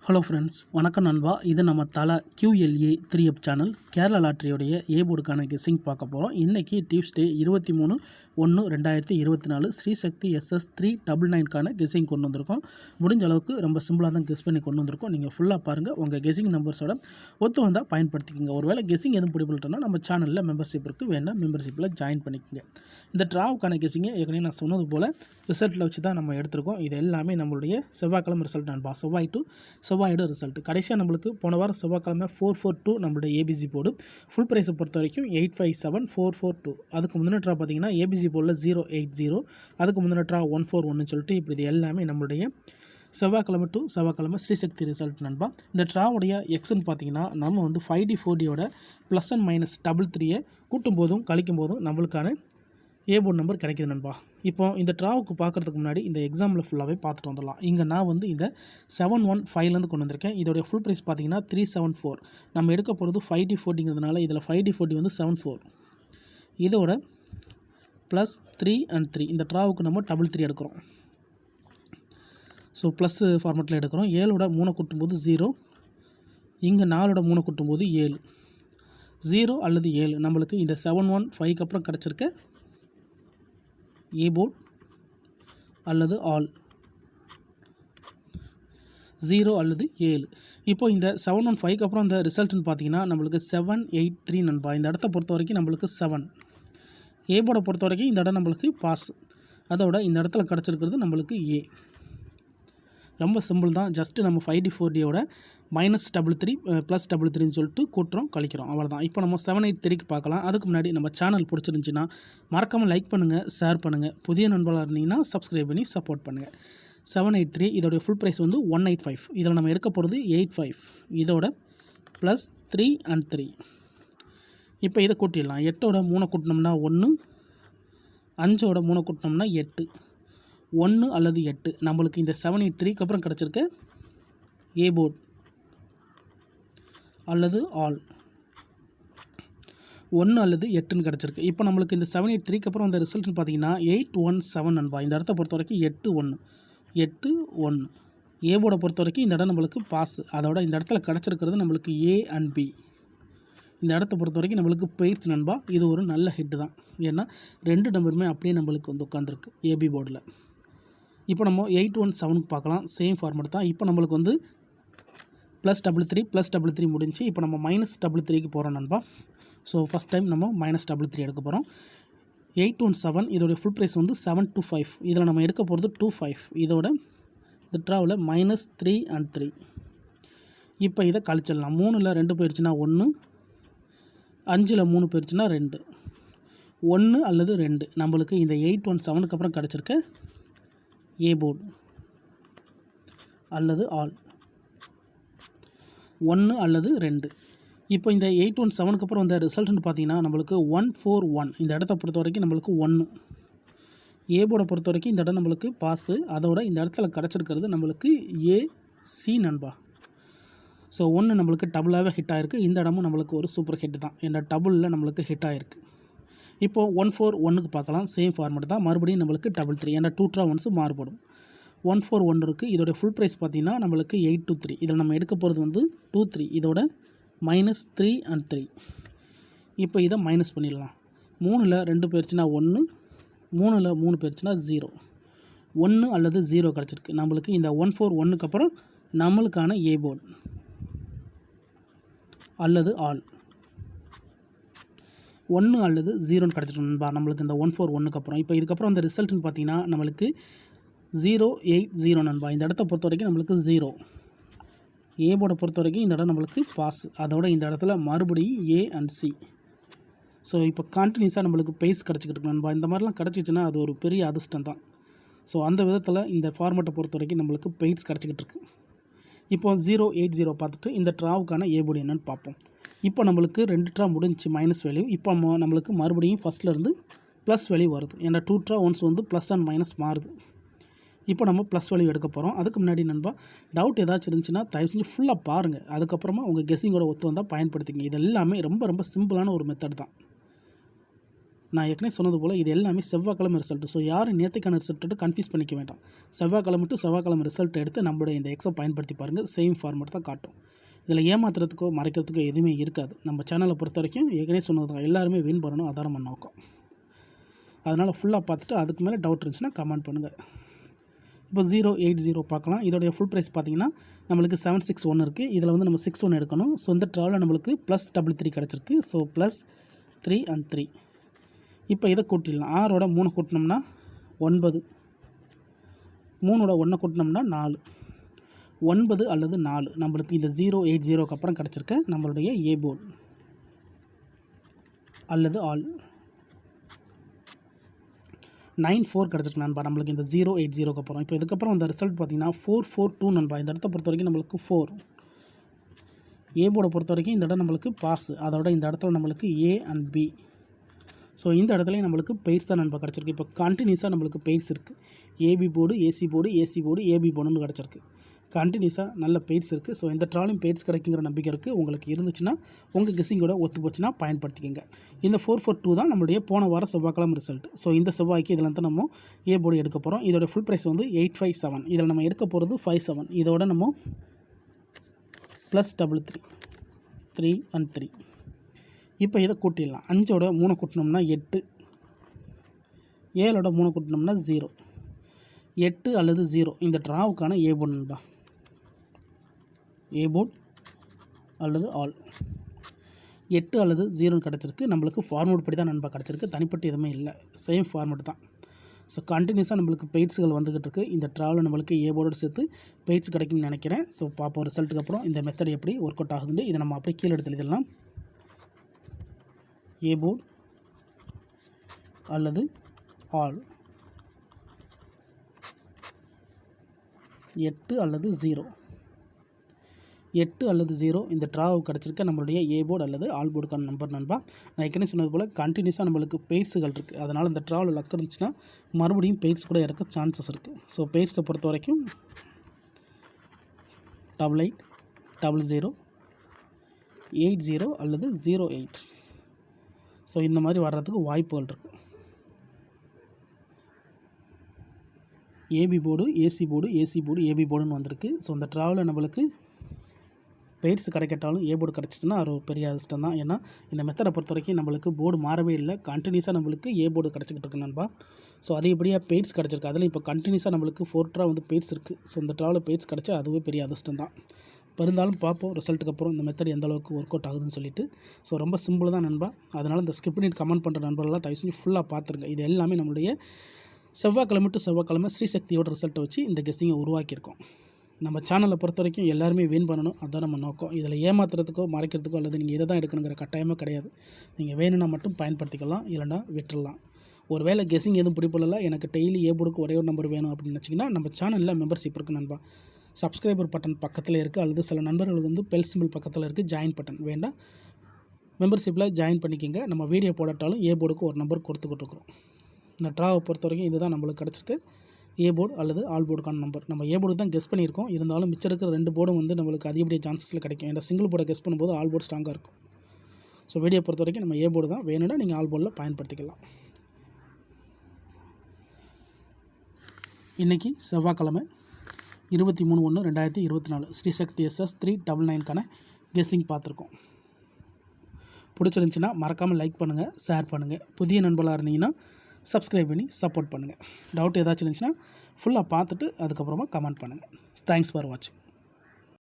Hello friends, வணக்கம் நண்பா. இது நம்ம தல QLA 3F சேனல் கேரளா லாட்ரியோடைய ஏ போர்டுக்கான கெஸ்ஸிங் பார்க்க போகிறோம். இன்றைக்கி டியூஸ்டே 23/1/2024 ஸ்ரீசக்தி SS 399க்கான கெஸ்ஸிங் கொண்டு வந்திருக்கோம். முடிஞ்ச அளவுக்கு ரொம்ப சிம்பிளாக தான் கெஸ் பண்ணி கொண்டு வந்திருக்கோம். நீங்கள் ஃபுல்லாக பாருங்கள். உங்கள் கெஸ்ஸிங் நம்பர்ஸோட ஒத்து வந்தால் பயன்படுத்திக்கோங்க. ஒருவேளை கெஸ்ஸிங் எதுவும் பிடிபட்டோன்னா நம்ம சேனலில் மெம்பர்ஷிப் இருக்குது, வேணால் மெம்பர்ஷிப்பில் ஜாயின் பண்ணிக்கோங்க. இந்த ட்ராவுக்கான கெஸ்ஸிங்கை ஏற்கனவே நான் சொன்னது போல் ரிசல்ட்டில் வச்சு தான் நம்ம எடுத்திருக்கோம். இது எல்லாமே நம்மளுடைய செவ்வாய்க்கிழமை ரிசல்ட் நண்பா. செவ்வாயோட ரிசல்ட். கடைசியாக நம்மளுக்கு போன வாரம் செவ்வாய்க்கிழமை 442 நம்மளுடைய ஏபிசி போர்டு ஃபுல் ப்ரைஸை பொறுத்த வரைக்கும் 857442. அதுக்கு முந்தின ட்ரா பார்த்தீங்கன்னா ஏபிசி போர்டில் 080, அதுக்கு முந்தின ட்ரா 141 சொல்லிட்டு இப்படி இது எல்லாமே நம்மளுடைய செவ்வாய்க்கிழமை டு செவ்வாய்க்கிழமை ஸ்ரீசக்தி ரிசல்ட் நண்பா. இந்த ட்ராவுடைய எக்ஸ்ன்னு பார்த்தீங்கன்னா நம்ம வந்து 5D4Dயோட ப்ளஸ் அண்ட் மைனஸ் 33 கூட்டும் போதும் கழிக்கும் போதும் நம்மளுக்கான ஏ போர்டு நம்பர் கிடைக்கிது நண்பா. இப்போ இந்த ட்ராவுக்கு பார்க்குறதுக்கு முன்னாடி இந்த எக்ஸாமில் ஃபுல்லாகவே பார்த்துட்டு வந்துடலாம். இங்கே நான் வந்து இந்த 715லேருந்து கொண்டு வந்திருக்கேன். இதோடைய ஃபுல் ப்ரைஸ் பார்த்தீங்கன்னா 374. நம்ம எடுக்க போகிறது 5D4Dங்கிறதுனால இதில் 5D4D வந்து 74. இதோட +3 and 3 இந்த ட்ராவுக்கு நம்ம 3 எடுக்கிறோம். ஸோ ப்ளஸ் ஃபார்மெட்டில் எடுக்கிறோம். 7ஓட 3 கூட்டும்போது 0, இங்கே 4ஓட 3 கூட்டும்போது 7. 0 அல்லது 7 நம்மளுக்கு இந்த 715க்கு அப்புறம் கிடச்சிருக்க ஏ போர்ட் அல்லது ஆல் 0 அல்லது 7. இப்போ இந்த 715க்கு அப்புறம் இந்த ரிசல்ட்னு பார்த்தீங்கன்னா நம்மளுக்கு 783 நண்பா. இந்த இடத்த பொறுத்த வரைக்கும் நம்மளுக்கு 7. ஏ போர்டை பொறுத்த வரைக்கும் இந்த இடம் நம்மளுக்கு பாஸ். அதோட இந்த இடத்துல கிடச்சிருக்கிறது நம்மளுக்கு ஏ. ரொம்ப சிம்பிள் தான். ஜஸ்ட்டு நம்ம 5D4Dயோட -33 +33ன்னு சொல்லிட்டு கூட்டுறோம் கழிக்கிறோம், அவ்வளோதான். இப்போ நம்ம 783க்கு பார்க்கலாம். அதுக்கு முன்னாடி நம்ம சேனல் பிடிச்சிருந்துச்சின்னா மறக்காமல் லைக் பண்ணுங்கள், ஷேர் பண்ணுங்கள். புதிய நண்பர்களாக இருந்தீங்கன்னா சப்ஸ்கிரைப் பண்ணி சப்போர்ட் பண்ணுங்கள். 783 இதோடைய ஃபுல் ப்ரைஸ் வந்து 185. இதில் நம்ம எடுக்க போகிறது 85. இதோட +3 and 3. இப்போ இதை கூட்டிடலாம். 8ஓட 3 கூட்டினோம்னா 1, 5ஓட 3 கூட்டினோம்னா 8. 1 அல்லது 8 நம்மளுக்கு இந்த 783க்கு அப்புறம் கிடச்சிருக்க ஏ போர்ட் அல்லது ஆல் 1 அல்லது 8ன்னு கிடச்சிருக்கு. இப்போ நம்மளுக்கு இந்த 783க்கு அப்புறம் இந்த ரிசல்ட்னு பார்த்தீங்கன்னா 817 நண்பா. இந்த இடத்த பொறுத்த வரைக்கும் 81 ஏ போர்டை பொறுத்த வரைக்கும் இந்த இடம் நம்மளுக்கு பாஸ். அதோட இந்த இடத்துல கிடச்சிருக்கிறது நம்மளுக்கு ஏ அண்ட் பி. இந்த இடத்த பொறுத்த வரைக்கும் நம்மளுக்கு பெயிர்ஸ் நண்பா. இது ஒரு நல்ல ஹிட்டு தான். ஏன்னா 2 நம்பருமே அப்படியே நம்மளுக்கு வந்து உட்காந்துருக்கு ஏபி போர்டில். இப்போ நம்ம 817க்கு பார்க்கலாம். சேம் ஃபார்மெட் தான். இப்போ நம்மளுக்கு வந்து +33 முடிஞ்சு இப்போ நம்ம -33க்கு போகிறோம் நண்பா. ஸோ ஃபஸ்ட் டைம் நம்ம -33 எடுக்க போகிறோம். 817 இதோடைய ஃபுல் ப்ரைஸ் வந்து 725. இதில் நம்ம எடுக்க போகிறது 25. இதோட இந்த ட்ராவில் -3 and 3. இப்போ இதை கழிச்சிடலாம். 3ல் 2 போயிடுச்சுன்னா 1, 5ல் 3 போயிடுச்சுன்னா 2. 1 அல்லது 2 நம்மளுக்கு இந்த 817க்கு அப்புறம் கிடச்சிருக்க ஏ போர்டு அல்லது ஆல் 1 அல்லது 2. இப்போ இந்த 817க்கு அப்புறம் இந்த ரிசல்ட்னு பார்த்தீங்கன்னா நம்மளுக்கு 141. இந்த இடத்த பொறுத்த வரைக்கும் நம்மளுக்கு 1. ஏ போர்டை பொறுத்த வரைக்கும் இந்த இடம் நம்மளுக்கு பாஸு. அதோட இந்த இடத்துல கிடச்சிருக்கிறது நம்மளுக்கு ஏசி நண்பா. ஸோ 1 நம்மளுக்கு டபுளாகவே ஹிட் ஆகிருக்கு. இந்த இடமும் நம்மளுக்கு ஒரு சூப்பர் ஹிட் தான். இந்த டபுளில் நம்மளுக்கு ஹிட் ஆகிருக்கு. இப்போது 141க்கு பார்க்கலாம். சேம் ஃபார்மெட் தான். மறுபடியும் நம்மளுக்கு 33. ஏன்னா 2 ட்ரா ஒன்ஸு மாறுபடும். 141 இருக்குது. இதோடைய ஃபுல் ப்ரைஸ் பார்த்தீங்கன்னா நம்மளுக்கு 823. இதில் நம்ம எடுக்க போகிறது வந்து 23. இதோட -3 and 3. இப்போ இதை மைனஸ் பண்ணிடலாம். 3ல் 2 போயிடுச்சுன்னா 1, 3ல் 3 போயிடுச்சுன்னா 0. 1 அல்லது 0 கிடச்சிருக்கு நம்மளுக்கு. இந்த 141க்கு அப்புறம் நம்மளுக்கான ஏ போர்டு அல்லது ஆல் 1 அல்லது 0ன்னு கிடச்சிட்டு நண்பா நம்மளுக்கு இந்த 141க்கு அப்புறம். இப்போ இதுக்கப்புறம் அந்த ரிசல்ட்னு பார்த்தீங்கன்னா நம்மளுக்கு 080 நண்பா. இந்த இடத்த பொறுத்த வரைக்கும் நம்மளுக்கு 0. ஏ போர்டை பொறுத்த வரைக்கும் இந்த இடம் நம்மளுக்கு பாஸ். அதோட இந்த இடத்துல மறுபடியும் ஏ அண்ட் சி. ஸோ இப்போ கண்டினியூஸாக நம்மளுக்கு பெய்ஸ் கிடச்சிக்கிட்டு இருக்கு நண்பா. இந்த மாதிரிலாம் கிடச்சிச்சின்னா அது ஒரு பெரிய அதிர்ஷ்டம் தான். ஸோ அந்த விதத்தில் இந்த ஃபார்மெட்டை பொறுத்த வரைக்கும் நம்மளுக்கு பெய்ஸ் கிடச்சிக்கிட்டு இருக்கு. இப்போ 080 பார்த்துட்டு இந்த ட்ராவுக்கான ஏ போர்டு என்னென்னு பார்ப்போம். இப்போ நம்மளுக்கு 2 ட்ரா முடிஞ்சு மைனஸ் வேல்யூ. இப்போ நம்மளுக்கு மறுபடியும் ஃபஸ்ட்லேருந்து ப்ளஸ் வேல்யூ வருது. ஏன்னா 2 ட்ரா ஒன்ஸ் வந்து ப்ளஸ் அண்ட் மைனஸ் மாறுது. இப்போ நம்ம ப்ளஸ் வேல்யூ எடுக்க போகிறோம். அதுக்கு முன்னாடி நண்பா டவுட் ஏதாச்சும் இருந்துச்சுன்னா தயவு செஞ்சு ஃபுல்லாக பாருங்கள். அதுக்கப்புறமா உங்கள் கெஸ்ஸிங்கோட ஒத்து வந்தால் பயன்படுத்திங்க. இது எல்லாமே ரொம்ப ரொம்ப சிம்பிளான ஒரு மெத்தட் தான். நான் ஏற்கனவே சொன்னது போல் இது எல்லாமே செவ்வாய்க்கிழமை ரிசல்ட். ஸோ யாரும் நேற்றுக்கான ரிசல்ட்டு கன்ஃபியூஸ் பண்ணிக்க வேண்டாம். செவ்வாய்க்கிழமை டு செவ்வாய்க்கிழமை ரிசல்ட் எடுத்து நம்மளுடைய இந்த எக்ஸை பயன்படுத்தி பாருங்கள். சேம் ஃபார்மேட் தான் காட்டும். இதில் ஏமாத்துறதுக்கோ மறைக்கிறதுக்கோ எதுவுமே இருக்காது. நம்ம சேனலை பொறுத்த வரைக்கும் ஏற்கனவே சொன்னது தான், எல்லாருமே வின் பண்ணணும், அதான் நம்ம நோக்கம். அதனால் ஃபுல்லாக பார்த்துட்டு அதுக்கு மேலே டவுட் இருந்துச்சுன்னா கமெண்ட் பண்ணுங்கள். இப்போ 080 பார்க்கலாம். இதோடைய ஃபுல் ப்ரைஸ் பார்த்தீங்கன்னா நம்மளுக்கு 761 இருக்குது. இதில் வந்து நம்ம 61 எடுக்கணும். ஸோ இந்த ட்ராவலில் நம்மளுக்கு +3 கிடச்சிருக்கு. So +3 and 3. இப்போ இதை கூட்டிடலாம். 6ஓட 3 கூட்டினோம்னா 9, 3ஓட 1 கூட்டினோம்னா 4, 9 அல்லது 4 நம்மளுக்கு இந்த 080க்கு அப்புறம் கிடச்சிருக்க நம்மளுடைய ஏ போர்டு அல்லது ஆல். 94 கிடச்சிருக்கு நண்பா நம்மளுக்கு இந்த 080க்கு அப்புறம். இப்போ இதுக்கப்புறம் அந்த ரிசல்ட் பார்த்திங்கன்னா 442 நண்பா. இந்த இடத்த பொறுத்த வரைக்கும் நம்மளுக்கு 4. ஏ போர்டை பொறுத்த வரைக்கும் இந்த இடம் நம்மளுக்கு பாஸ். அதோட இந்த இடத்துல நம்மளுக்கு ஏ அண்ட் பி. ஸோ இந்த இடத்துலையும் நம்மளுக்கு பெய்ட்ஸ் தான் நண்பா கிடச்சிருக்கு. இப்போ கண்டினியூஸாக நம்மளுக்கு பெய்ட்ஸ் இருக்குது. AB board, AC board, AC board, AB போர்டுன்னு கிடச்சிருக்கு. கண்டினியூஸாக நல்ல பெய்ட்ஸ் இருக்குது. ஸோ இந்த ட்ராலையும் பெய்ட்ஸ் கிடைக்குங்கிற நம்பிக்கை இருக்குது. உங்களுக்கு இருந்துச்சுன்னா உங்கள் கெஸ்ஸிங்கோட ஒத்து போச்சுன்னா பயன்படுத்திக்கங்க. இந்த 442 தான் நம்மளுடைய போன வாரம் செவ்வாய்க்கிழமை ரிசல்ட். ஸோ இந்த செவ்வாய்க்கு இதில் தான் நம்ம ஏ போர்டு எடுக்க போகிறோம். இதோட ஃபுல் ப்ரைஸ் வந்து 857. இதில் நம்ம எடுக்க போகிறது 57. இதோட நம்ம +33, 3 and 3. இப்போ இதை கூட்டிடலாம். 5ஓட 3 கூட்டினோம்னா 8, 7ஓட 3 கூட்டினோம்னா 0. 8 அல்லது 0 இந்த ட்ராவுக்கான ஏ போர்டு நண்பா. ஏ போர்டு அல்லது ஆல். 8 அல்லது 0 கிடச்சிருக்கு. நம்மளுக்கு ஃபார்மேட் படி தான் நண்பா கிடச்சிருக்கு. தனிப்பட்டு எதுவுமே இல்லை, சேம் ஃபார்மேட் தான். ஸோ கண்டினியூஸாக நம்மளுக்கு பெய்ட்ஸுகள் வந்துக்கிட்டு இருக்குது. இந்த ட்ராவலில் நம்மளுக்கு ஏ போர்டோடு சேர்த்து பெய்ட்ஸ் கிடைக்கும்னு நினைக்கிறேன். ஸோ பார்ப்போம் ரிசல்ட்டுக்கு அப்புறம் இந்த மெத்தட் எப்படி ஒர்க் அவுட் ஆகுதுன்னு. இதை நம்ம அப்படியே கீழே எடுத்து எழுதிடலாம். ஏ போர்டு அல்லது ஆல். 8 அல்லது 0, 8 அல்லது 0 இந்த ட்ராவுக்கு கிடச்சிருக்க நம்மளுடைய ஏ போர்டு அல்லது ஆல் போர்டுக்கான நம்பர் நண்பா. நான் ஏற்கனவே சொன்னது போல் கண்டினியூஸாக நம்மளுக்கு பெய்ட்ஸுகள் இருக்குது. அதனால் இந்த ட்ராவில் லக் இருந்துச்சுன்னா மறுபடியும் பெய்ட்ஸ் கூட இருக்க சான்சஸ் இருக்குது. ஸோ பெய்ட்ஸை பொறுத்த வரைக்கும் 88, 00, 80 அல்லது 08. ஸோ இந்த மாதிரி வர்றதுக்கு வாய்ப்புகள் இருக்குது. AB board, AC board, AC board, AB போர்டுன்னு வந்திருக்கு. ஸோ இந்த ட்ராவலில் நம்மளுக்கு பெய்ட்ஸ் கிடைக்கட்டாலும் ஏ போர்டு கிடச்சிச்சின்னா அது ஒரு பெரிய அதிர்ஷ்டம் தான். ஏன்னா இந்த மெத்தடை பொறுத்த வரைக்கும் நம்மளுக்கு போர்டு மாறவே இல்லை. கண்டினியூஸாக நம்மளுக்கு ஏ போர்டு கிடச்சிக்கிட்டு இருக்கு நண்பா. ஸோ அதிகப்படியாக பெய்ட்ஸ் கிடச்சிருக்கு. அதில் இப்போ கண்டினியூஸாக நம்மளுக்கு 4 ட்ரா வந்து பெய்ட்ஸ் இருக்குது. ஸோ இந்த ட்ராவில் பெய்ட்ஸ் கிடச்சா அதுவே பெரிய அதிர்ஷ்டம் தான். இருந்தாலும் பார்ப்போம் ரிசல்ட்டுக்கு அப்புறம் இந்த மெத்தட் எந்த அளவுக்கு ஒர்க் அவுட் ஆகுதுன்னு சொல்லிட்டு. ஸோ ரொம்ப சிம்பிள் தான் நண்பா. அதனால் இந்த ஸ்கிப் பண்ணிட்டு கமெண்ட் பண்ணுற நண்பர்கள்லாம் தயவு செஞ்சு ஃபுல்லாக பார்த்துருங்க. இது எல்லாமே நம்மளுடைய செவ்வாய்க்கிழமை டு செவ்வாய்க்கிழமை ஸ்ரீசக்தியோட ரிசல்ட்டை வச்சு இந்த கெஸ்ஸிங்கை உருவாக்கியிருக்கோம். நம்ம சேனலை பொறுத்த வரைக்கும் எல்லாருமே வின் பண்ணணும், அதுதான் நம்ம நோக்கம். இதில் ஏமாத்துறதுக்கோ மறைக்கிறதுக்கோ அல்லது நீங்கள் இதை தான் எடுக்கணுங்கிற கட்டாயமாக கிடையாது. நீங்கள் வேணும்னா மட்டும் பயன்படுத்திக்கலாம், இல்லைனா விட்டுடலாம். ஒரு வேளை கெஸ்ஸிங் எதுவும் பிடிப்படல, எனக்கு டெய்லி ஏ போர்டுக்கு ஒரே ஒரு நம்பர் வேணும் அப்படின்னு நினச்சிங்கன்னா நம்ம சேனலில் மெம்பர்ஷிப் இருக்குது நண்பா. சப்ஸ்கிரைபர் பட்டன் பக்கத்தில் இருக்குது, அல்லது சில நண்பர்களுக்கு வந்து பெல் சிம்பிள் பக்கத்தில் இருக்குது ஜாயின் பட்டன் வேண்டாம், மெம்பர்ஷிப்பில் ஜாயின் பண்ணிக்கோங்க. நம்ம வீடியோ போடட்டாலும் ஏ போர்டுக்கு ஒரு நம்பர் கொடுத்துக்கிட்டுருக்குறோம். இந்த ட்ராவை பொறுத்த வரைக்கும் இதுதான் நம்மளுக்கு கிடச்சிருக்கு ஏ போர்டு அல்லது ஆல் போர்டுக்கான நம்பர். நம்ம ஏ போர்டு தான் கெஸ் பண்ணியிருக்கோம். இருந்தாலும் மிச்சம் இருக்கிற 2 போர்டும் வந்து நம்மளுக்கு அதிகப்படியாக சான்சஸில் கிடைக்கும். ஏன்னா சிங்கிள் போர்டை கெஸ் பண்ணும்போது ஆல் போர்டு ஸ்ட்ராங்காக இருக்கும். ஸோ வீடியோ பொறுத்த வரைக்கும் நம்ம ஏ போர்டு தான் வேணும்னா நீங்கள் ஆல் போர்டில் பயன்படுத்திக்கலாம். இன்றைக்கி செவ்வாய்க்கிழமை 23/1/2024 ஸ்ரீசக்தி SS 399க்கான கெஸ்ஸிங் பார்த்துருக்கோம். பிடிச்சிருந்துச்சின்னா மறக்காமல் லைக் பண்ணுங்கள், ஷேர் பண்ணுங்கள். புதிய நண்பர்களாக இருந்தீங்கன்னா சப்ஸ்கிரைப் பண்ணி சப்போர்ட் பண்ணுங்கள். டவுட் ஏதாச்சும் இருந்துச்சுன்னா ஃபுல்லாக பார்த்துட்டு அதுக்கப்புறமா கமெண்ட் பண்ணுங்கள். தேங்க்ஸ் ஃபார் வாட்சிங்.